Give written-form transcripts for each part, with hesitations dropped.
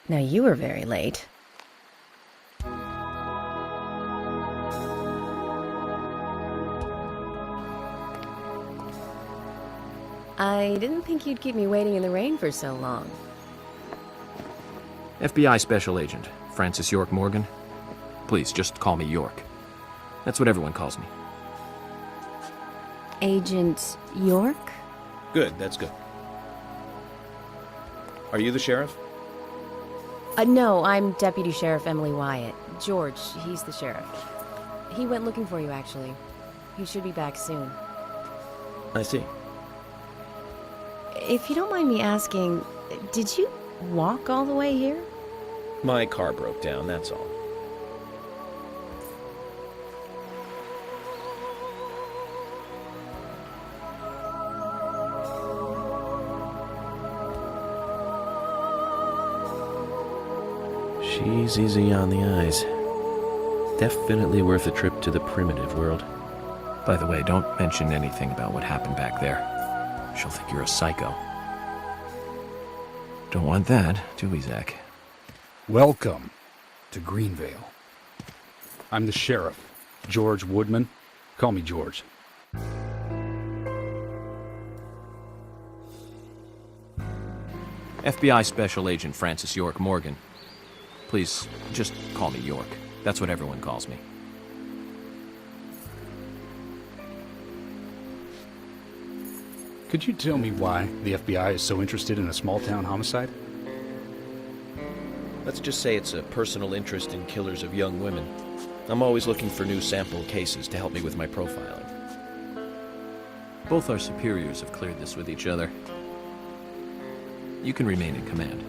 Now you were very late. I didn't think you'd keep me waiting in the rain for so long. FBI Special Agent, Francis York Morgan. Please, just call me York. That's what everyone calls me. Agent York? Good, that's good. Are you the sheriff? No, I'm Deputy Sheriff Emily Wyatt. George, he's the sheriff. He went looking for you, actually. He should be back soon. I see. If you don't mind me asking, did you walk all the way here? My car broke down, that's all. She's easy on the eyes. Definitely worth a trip to the primitive world. By the way, don't mention anything about what happened back there. She'll think you're a psycho. Don't want that, do we, Zach? Welcome to Greenvale. I'm the sheriff, George Woodman. Call me George. FBI Special Agent Francis York Morgan. Please, just call me York. That's what everyone calls me. Could you tell me why the FBI is so interested in a small-town homicide? Let's just say it's a personal interest in killers of young women. I'm always looking for new sample cases to help me with my profiling. Both our superiors have cleared this with each other. You can remain in command.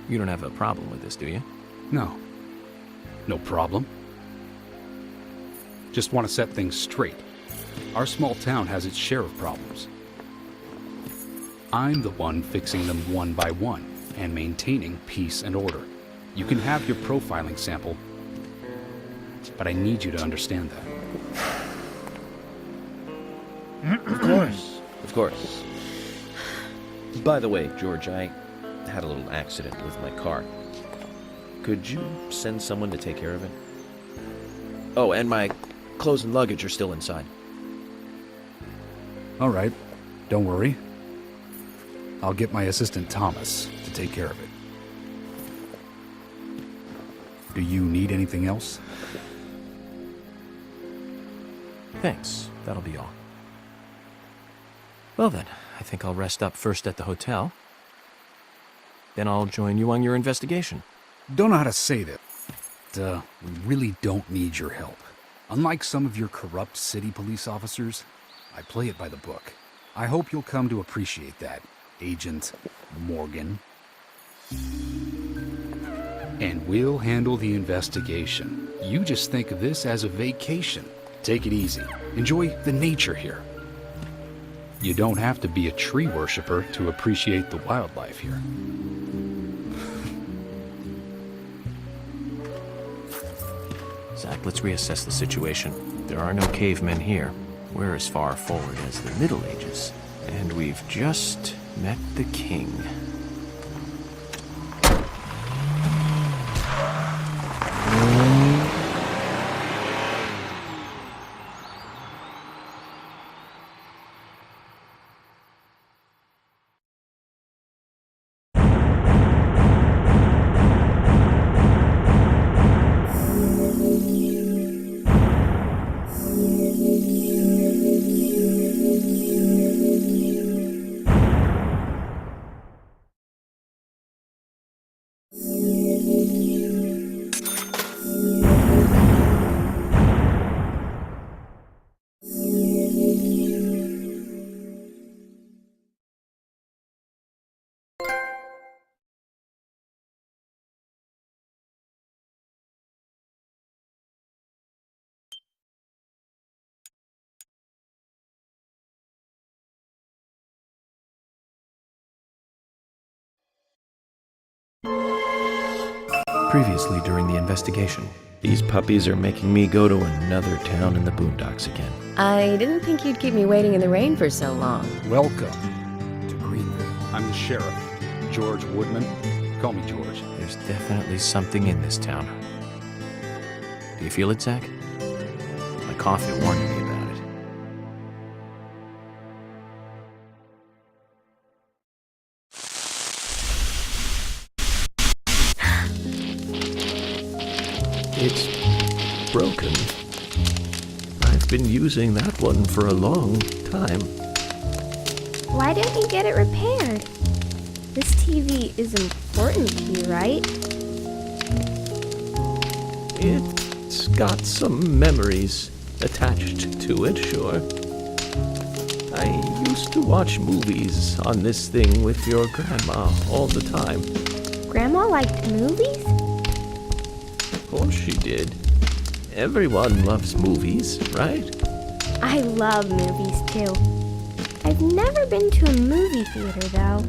You don't have a problem with this, do you? No. No problem. Just want to set things straight. Our small town has its share of problems. I'm the one fixing them one by one and maintaining peace and order. You can have your profiling sample, but I need you to understand that. Of course. Of course. By the way, George, I had a little accident with my car. Could you send someone to take care of it? Oh, and my clothes and luggage are still inside. All right. Don't worry. I'll get my assistant Thomas to take care of it. Do you need anything else? Thanks. That'll be all. Well then, I think I'll rest up first at the hotel. Then I'll join you on your investigation. Don't know how to say that. We really don't need your help. Unlike some of your corrupt city police officers, I play it by the book. I hope you'll come to appreciate that, Agent Morgan. And we'll handle the investigation. You just think of this as a vacation. Take it easy. Enjoy the nature here. You don't have to be a tree worshiper to appreciate the wildlife here. Zach, let's reassess the situation. There are no cavemen here. We're as far forward as the Middle Ages. And we've just met the king. Previously during the investigation. These puppies are making me go to another town in the boondocks again. I didn't think you'd keep me waiting in the rain for so long. Welcome to Greenville. I'm the sheriff, George Woodman. Call me George. There's definitely something in this town. Do you feel it, Zach? My coffee warned me about it. It's broken. I've been using that one for a long time. Why don't you get it repaired? This TV is important to you, right? It's got some memories attached to it, sure. I used to watch movies on this thing with your grandma all the time. Grandma liked movies? Of course she did. Everyone loves movies, right? I love movies too. I've never been to a movie theater though.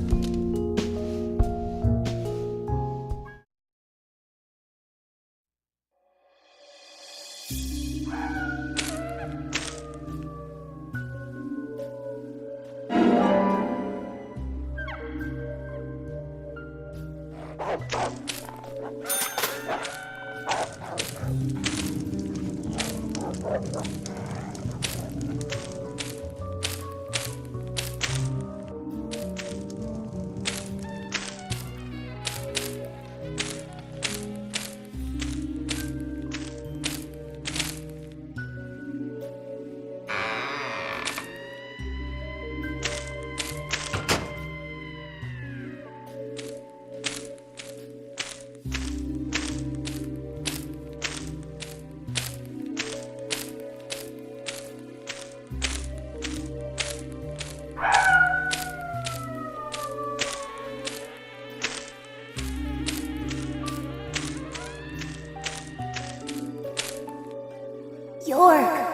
York!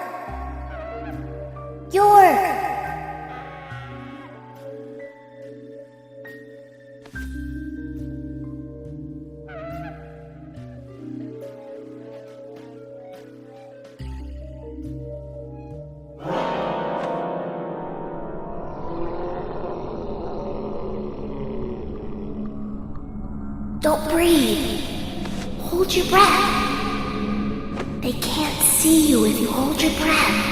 York! Don't breathe. Hold your breath. They can't see you if you hold your breath.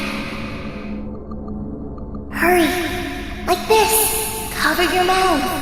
Hurry! Like this! Cover your mouth!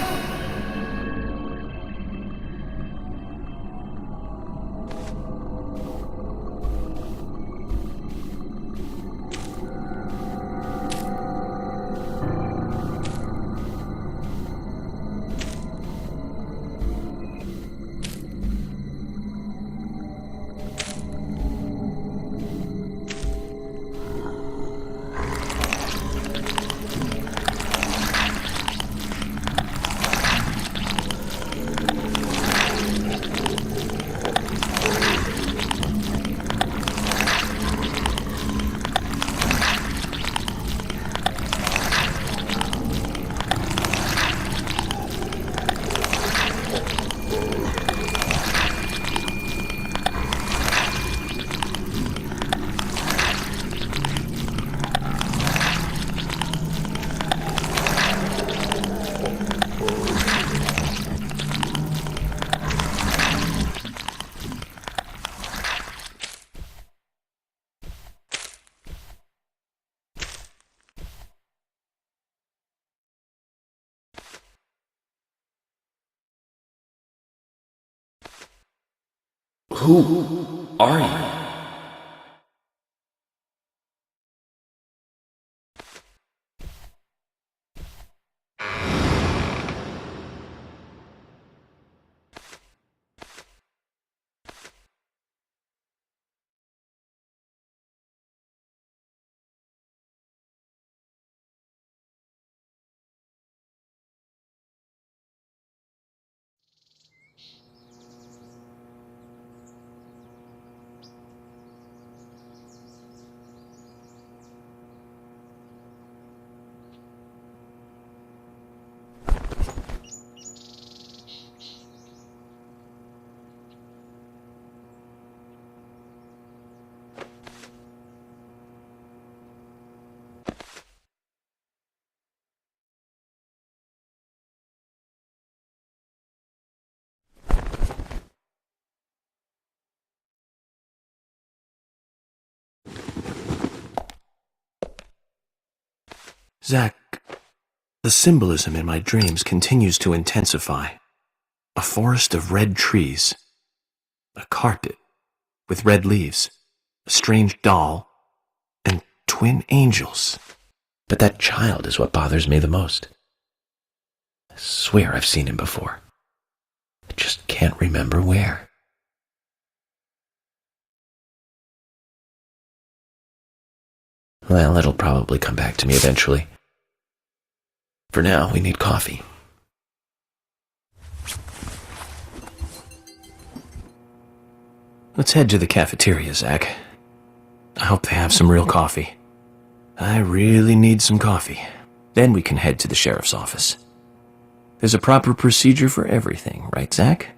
Who are you? Zach, the symbolism in my dreams continues to intensify. A forest of red trees, a carpet with red leaves, a strange doll, and twin angels. But that child is what bothers me the most. I swear I've seen him before. I just can't remember where. Well, it'll probably come back to me eventually. For now, we need coffee. Let's head to the cafeteria, Zach. I hope they have some real coffee. I really need some coffee. Then we can head to the sheriff's office. There's a proper procedure for everything, right, Zach?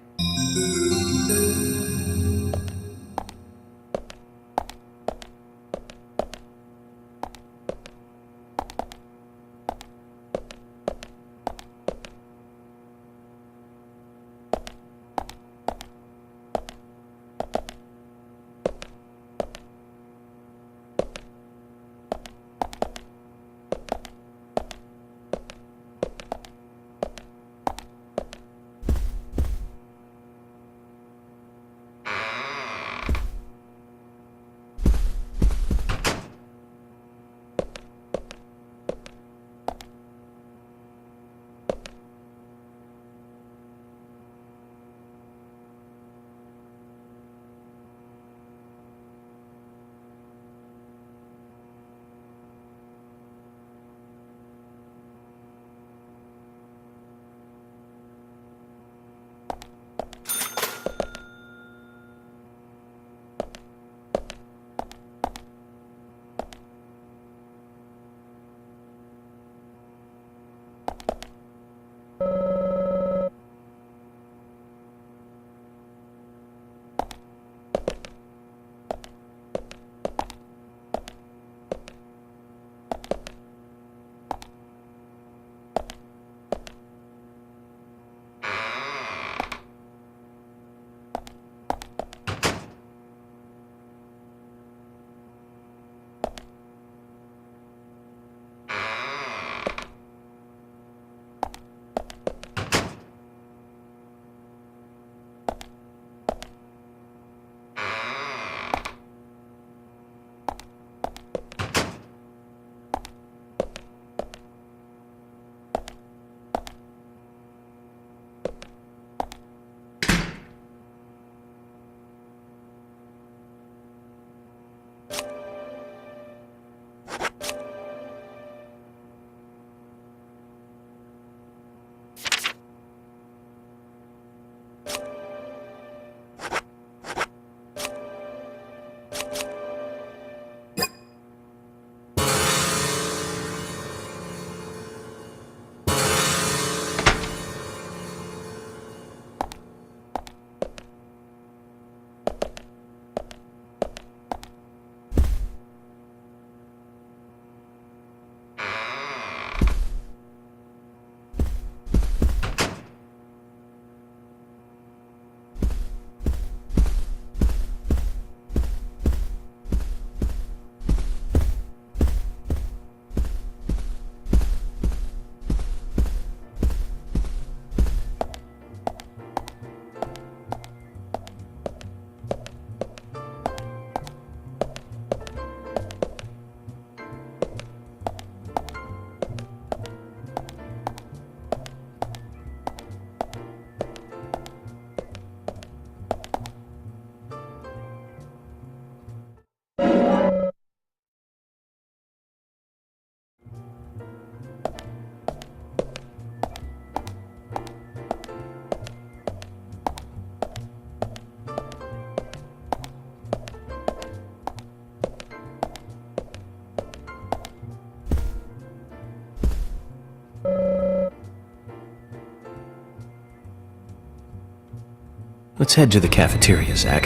Let's head to the cafeteria, Zach.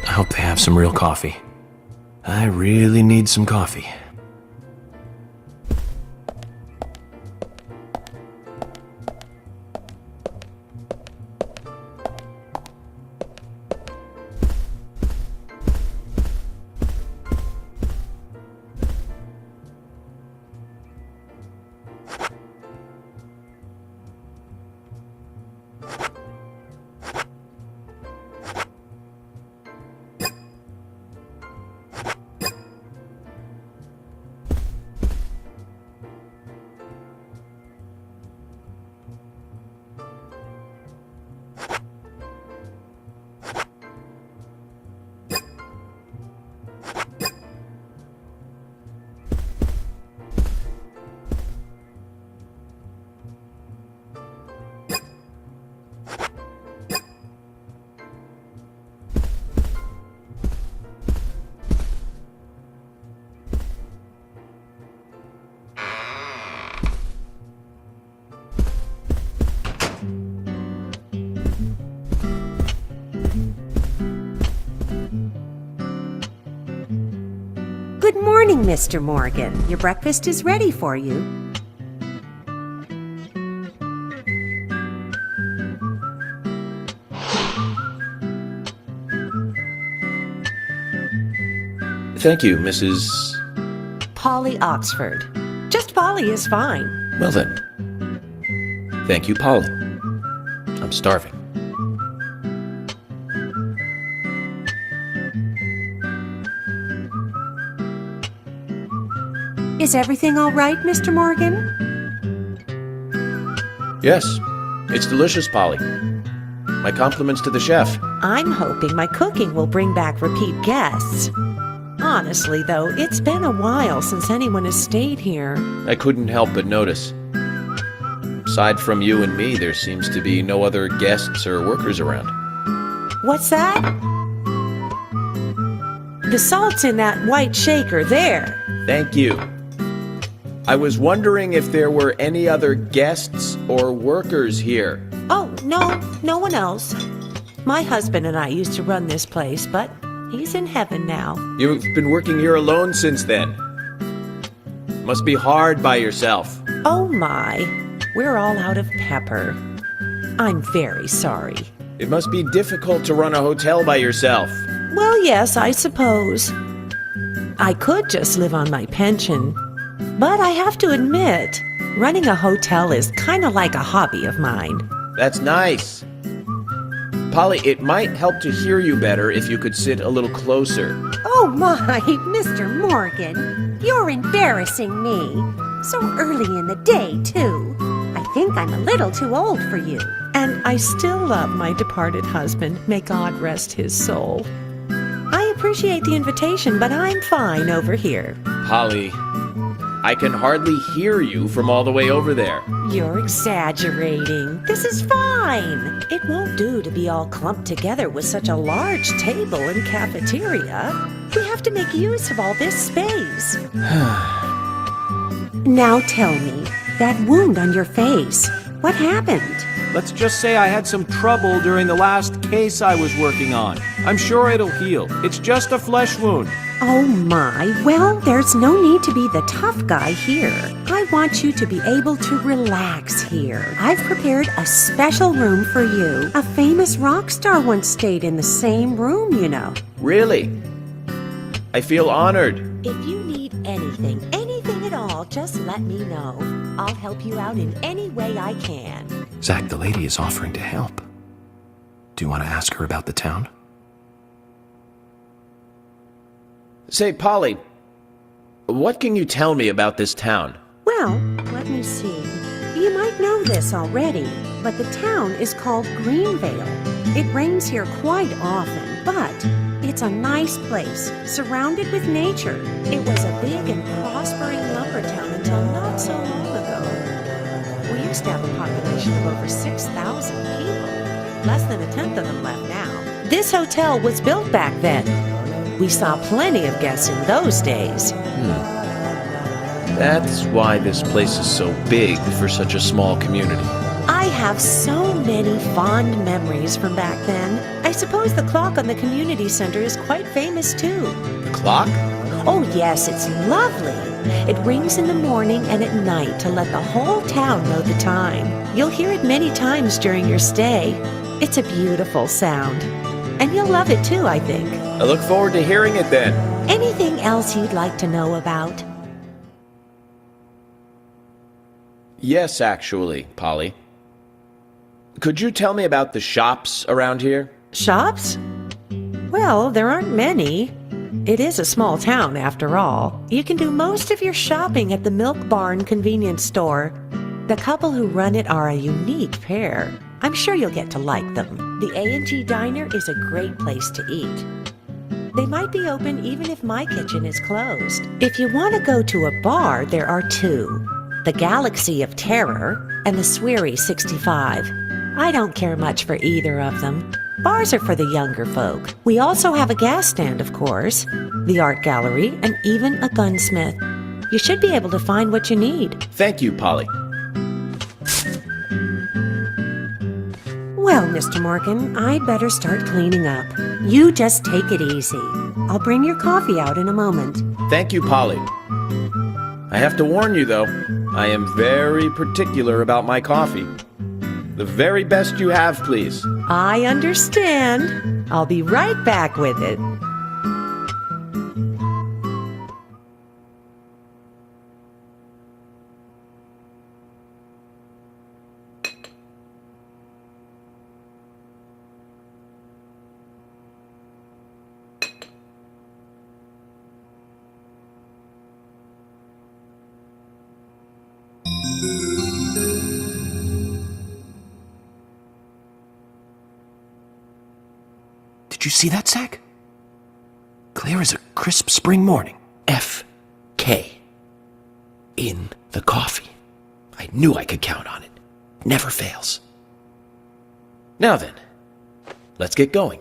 I hope they have some real coffee. I really need some coffee. good morning, Mr. Morgan. Your breakfast is ready for you. Thank you, Mrs. Polly Oxford. Just Polly is fine. Well then. Thank you, Polly. I'm starving. Is everything all right, Mr. Morgan? Yes, it's delicious, Polly. My compliments to the chef. I'm hoping my cooking will bring back repeat guests. Honestly, though, it's been a while since anyone has stayed here. I couldn't help but notice. Aside from you and me, there seems to be no other guests or workers around. What's that? The salt's in that white shaker there. Thank you. I was wondering if there were any other guests or workers here. Oh, no one else. My husband and I used to run this place, but he's in heaven now. You've been working here alone since then. Must be hard by yourself. Oh my, we're all out of pepper. I'm very sorry. It must be difficult to run a hotel by yourself. Well, yes, I suppose. I could just live on my pension, but I have to admit, running a hotel is kind of like a hobby of mine. That's nice. Polly, it might help to hear you better if you could sit a little closer. Oh my, Mr. Morgan, you're embarrassing me. So early in the day, too. I think I'm a little too old for you. And I still love my departed husband. May God rest his soul. I appreciate the invitation, but I'm fine over here. Polly, I can hardly hear you from all the way over there. You're exaggerating. This is fine. It won't do to be all clumped together with such a large table and cafeteria. We have to make use of all this space. Now tell me, that wound on your face, what happened? Let's just say I had some trouble during the last case I was working on. I'm sure it'll heal. It's just a flesh wound. Oh my, well, there's no need to be the tough guy here. I want you to be able to relax here. I've prepared a special room for you. A famous rock star once stayed in the same room, you know. Really? I feel honored. If you need anything at all, just let me know. I'll help you out in any way I can. Zach, the lady is offering to help. Do you want to ask her about the town? Say, Polly, what can you tell me about this town? Well, let me see. You might know this already, but the town is called Greenvale. It rains here quite often, but it's a nice place, surrounded with nature. It was a big and prospering lumber town until not so long ago. We used to have a population of over 6,000 people. Less than a tenth of them left now. This hotel was built back then. We saw plenty of guests in those days. That's why this place is so big for such a small community. I have so many fond memories from back then. I suppose the clock on the community center is quite famous too. The clock? Oh yes, it's lovely. It rings in the morning and at night to let the whole town know the time. You'll hear it many times during your stay. It's a beautiful sound. And you'll love it too, I think. I look forward to hearing it then. Anything else you'd like to know about? Yes, actually, Polly. Could you tell me about the shops around here? Shops? Well, there aren't many. It is a small town, after all. You can do most of your shopping at the Milk Barn convenience store. The couple who run it are a unique pair. I'm sure you'll get to like them. The A&G Diner is a great place to eat. They might be open even if my kitchen is closed. If you want to go to a bar, there are two. The Galaxy of Terror and the Sweary 65. I don't care much for either of them. Bars are for the younger folk. We also have a gas stand, of course, the art gallery, and even a gunsmith. You should be able to find what you need. Thank you, Polly. Well, Well, Mr. Morgan, I'd better start cleaning up. You just take it easy. I'll bring your coffee out in a moment. Thank you, Polly. I have to warn you, though, I am very particular about my coffee. The very best you have, please. I understand. I'll be right back with it. Did you see that, Zach? Clear as a crisp spring morning. F.K. in the coffee. I knew I could count on it. Never fails. Now then, let's get going.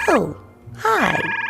Oh, hi.